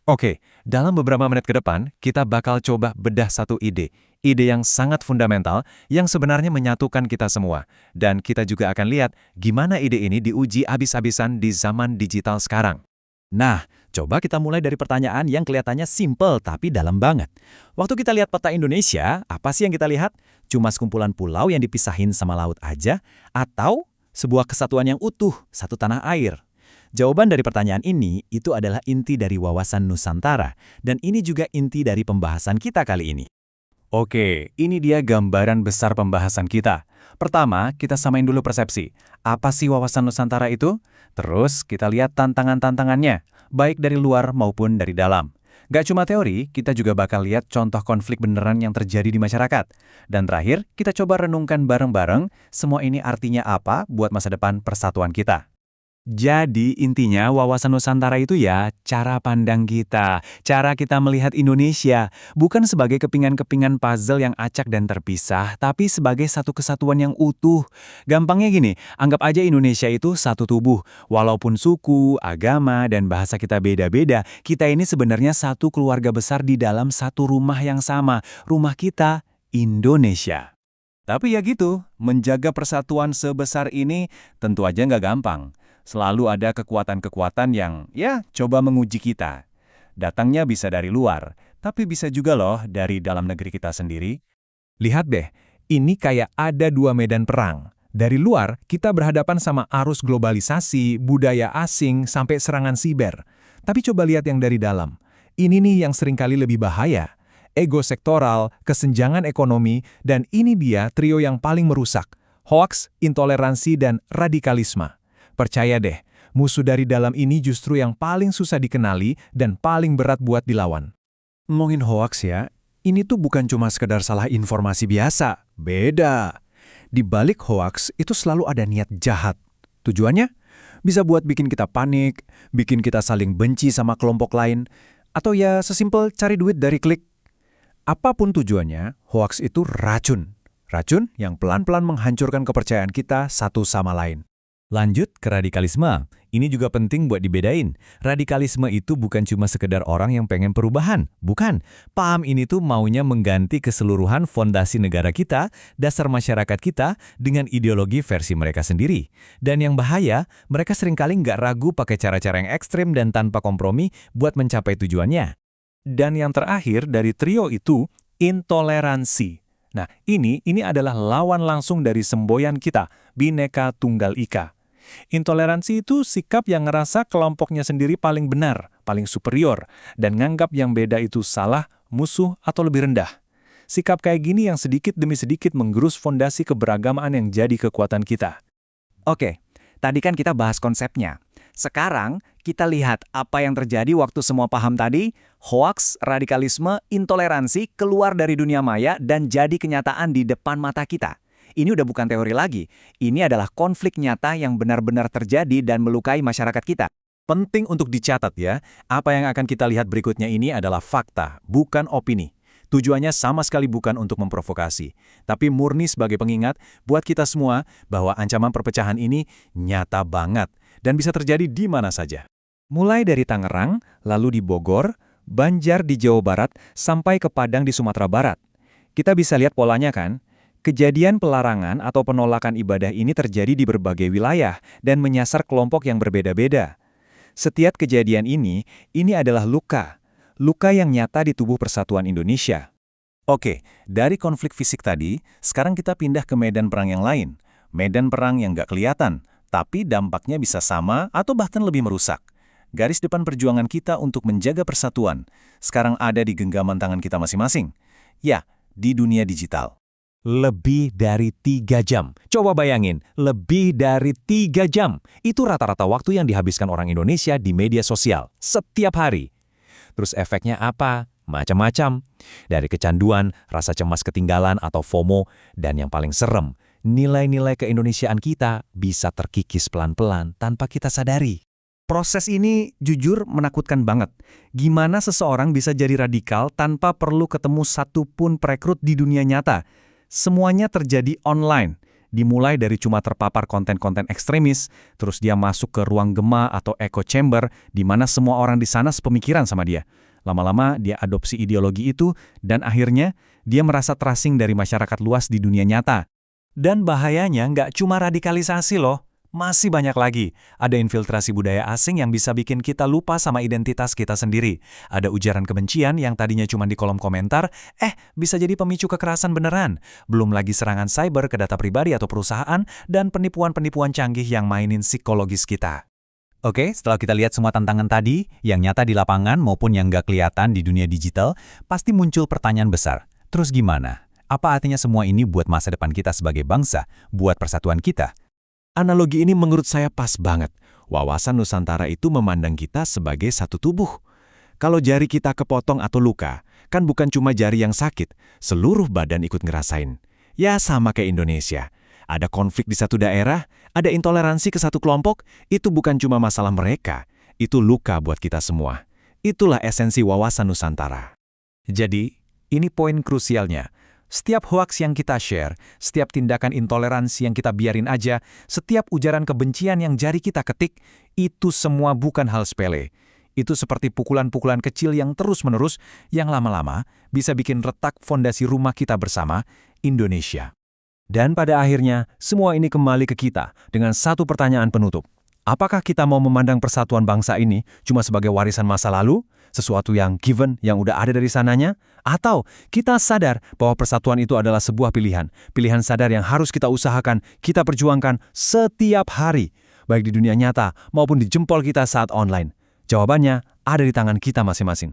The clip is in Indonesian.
Oke, dalam beberapa menit ke depan, kita bakal coba bedah satu ide. Ide yang sangat fundamental, yang sebenarnya menyatukan kita semua. Dan kita juga akan lihat gimana ide ini diuji habis-habisan di zaman digital sekarang. Nah, coba kita mulai dari pertanyaan yang kelihatannya simpel tapi dalam banget. Waktu kita lihat peta Indonesia, apa sih yang kita lihat? Cuma sekumpulan pulau yang dipisahin sama laut aja? Atau sebuah kesatuan yang utuh, satu tanah air? Jawaban dari pertanyaan ini itu adalah inti dari wawasan Nusantara, dan ini juga inti dari pembahasan kita kali ini. Oke, ini dia gambaran besar pembahasan kita. Pertama, kita samain dulu persepsi. Apa sih wawasan Nusantara itu? Terus kita lihat tantangan-tantangannya, baik dari luar maupun dari dalam. Gak cuma teori, kita juga bakal lihat contoh konflik beneran yang terjadi di masyarakat. Dan terakhir, kita coba renungkan bareng-bareng semua ini artinya apa buat masa depan persatuan kita. Jadi intinya wawasan Nusantara itu ya cara pandang kita, cara kita melihat Indonesia, bukan sebagai kepingan-kepingan puzzle yang acak dan terpisah, tapi sebagai satu kesatuan yang utuh. Gampangnya gini, anggap aja Indonesia itu satu tubuh. Walaupun suku, agama, dan bahasa kita beda-beda, kita ini sebenarnya satu keluarga besar di dalam satu rumah yang sama. Rumah kita, Indonesia. Tapi ya gitu, menjaga persatuan sebesar ini tentu aja nggak gampang. Selalu ada kekuatan-kekuatan yang, ya, coba menguji kita. Datangnya bisa dari luar, tapi bisa juga loh dari dalam negeri kita sendiri. Lihat deh, ini kayak ada dua medan perang. Dari luar, kita berhadapan sama arus globalisasi, budaya asing, sampai serangan siber. Tapi coba lihat yang dari dalam. Ini nih yang seringkali lebih bahaya. Ego sektoral, kesenjangan ekonomi, dan ini dia trio yang paling merusak. Hoaks, intoleransi, dan radikalisme. Percaya deh, musuh dari dalam ini justru yang paling susah dikenali dan paling berat buat dilawan. Ngomongin hoaks ya, ini tuh bukan cuma sekedar salah informasi biasa. Beda. Di balik hoaks itu selalu ada niat jahat. Tujuannya? Bisa buat bikin kita panik, bikin kita saling benci sama kelompok lain, atau ya sesimpel cari duit dari klik. Apapun tujuannya, hoaks itu racun. Racun yang pelan-pelan menghancurkan kepercayaan kita satu sama lain. Lanjut ke radikalisme. Ini juga penting buat dibedain. Radikalisme itu bukan cuma sekedar orang yang pengen perubahan. Bukan. Paham ini tuh maunya mengganti keseluruhan fondasi negara kita, dasar masyarakat kita, dengan ideologi versi mereka sendiri. Dan yang bahaya, mereka seringkali nggak ragu pakai cara-cara yang ekstrem dan tanpa kompromi buat mencapai tujuannya. Dan yang terakhir dari trio itu, intoleransi. Nah, ini adalah lawan langsung dari semboyan kita, Bhinneka Tunggal Ika. Intoleransi itu sikap yang ngerasa kelompoknya sendiri paling benar, paling superior, dan nganggap yang beda itu salah, musuh, atau lebih rendah. Sikap kayak gini yang sedikit demi sedikit menggerus fondasi keberagamaan yang jadi kekuatan kita. Oke, tadi kan kita bahas konsepnya. Sekarang, kita lihat apa yang terjadi waktu semua paham tadi, hoaks, radikalisme, intoleransi keluar dari dunia maya dan jadi kenyataan di depan mata kita. Ini udah bukan teori lagi, ini adalah konflik nyata yang benar-benar terjadi dan melukai masyarakat kita. Penting untuk dicatat ya, apa yang akan kita lihat berikutnya ini adalah fakta, bukan opini. Tujuannya sama sekali bukan untuk memprovokasi, tapi murni sebagai pengingat buat kita semua bahwa ancaman perpecahan ini nyata banget dan bisa terjadi di mana saja. Mulai dari Tangerang, lalu di Bogor, Banjar di Jawa Barat, sampai ke Padang di Sumatera Barat. Kita bisa lihat polanya kan? Kejadian pelarangan atau penolakan ibadah ini terjadi di berbagai wilayah dan menyasar kelompok yang berbeda-beda. Setiap kejadian ini adalah luka. Luka yang nyata di tubuh persatuan Indonesia. Oke, dari konflik fisik tadi, sekarang kita pindah ke medan perang yang lain. Medan perang yang nggak kelihatan, tapi dampaknya bisa sama atau bahkan lebih merusak. Garis depan perjuangan kita untuk menjaga persatuan, sekarang ada di genggaman tangan kita masing-masing. Ya, di dunia digital. Lebih dari 3 jam. Coba bayangin, lebih dari 3 jam. Itu rata-rata waktu yang dihabiskan orang Indonesia di media sosial, setiap hari. Terus efeknya apa? Macam-macam. Dari kecanduan, rasa cemas ketinggalan atau FOMO, dan yang paling serem, nilai-nilai keindonesiaan kita bisa terkikis pelan-pelan tanpa kita sadari. Proses ini jujur menakutkan banget. Gimana seseorang bisa jadi radikal tanpa perlu ketemu satupun perekrut di dunia nyata? Semuanya terjadi online, Dimulai dari cuma terpapar konten-konten ekstremis, terus dia masuk ke ruang gema atau echo chamber, di mana semua orang di sana sepemikiran sama dia. Lama-lama dia adopsi ideologi itu, dan akhirnya dia merasa terasing dari masyarakat luas di dunia nyata. Dan bahayanya nggak cuma radikalisasi loh. Masih banyak lagi. Ada infiltrasi budaya asing yang bisa bikin kita lupa sama identitas kita sendiri. Ada ujaran kebencian yang tadinya cuma di kolom komentar, bisa jadi pemicu kekerasan beneran. Belum lagi serangan cyber ke data pribadi atau perusahaan, dan penipuan-penipuan canggih yang mainin psikologis kita. Oke, setelah kita lihat semua tantangan tadi, yang nyata di lapangan maupun yang nggak kelihatan di dunia digital, pasti muncul pertanyaan besar. Terus gimana? Apa artinya semua ini buat masa depan kita sebagai bangsa, buat persatuan kita? Analogi ini menurut saya pas banget. Wawasan Nusantara itu memandang kita sebagai satu tubuh. Kalau jari kita kepotong atau luka, kan bukan cuma jari yang sakit, seluruh badan ikut ngerasain. Ya sama kayak Indonesia. Ada konflik di satu daerah, ada intoleransi ke satu kelompok, itu bukan cuma masalah mereka, itu luka buat kita semua. Itulah esensi wawasan Nusantara. Jadi, ini poin krusialnya. Setiap hoaks yang kita share, setiap tindakan intoleransi yang kita biarin aja, setiap ujaran kebencian yang jari kita ketik, itu semua bukan hal sepele. Itu seperti pukulan-pukulan kecil yang terus-menerus, yang lama-lama bisa bikin retak fondasi rumah kita bersama, Indonesia. Dan pada akhirnya, semua ini kembali ke kita dengan satu pertanyaan penutup. Apakah kita mau memandang persatuan bangsa ini cuma sebagai warisan masa lalu? Sesuatu yang given, yang udah ada dari sananya? Atau kita sadar bahwa persatuan itu adalah sebuah pilihan. Pilihan sadar yang harus kita usahakan, kita perjuangkan setiap hari. Baik di dunia nyata maupun di jempol kita saat online. Jawabannya ada di tangan kita masing-masing.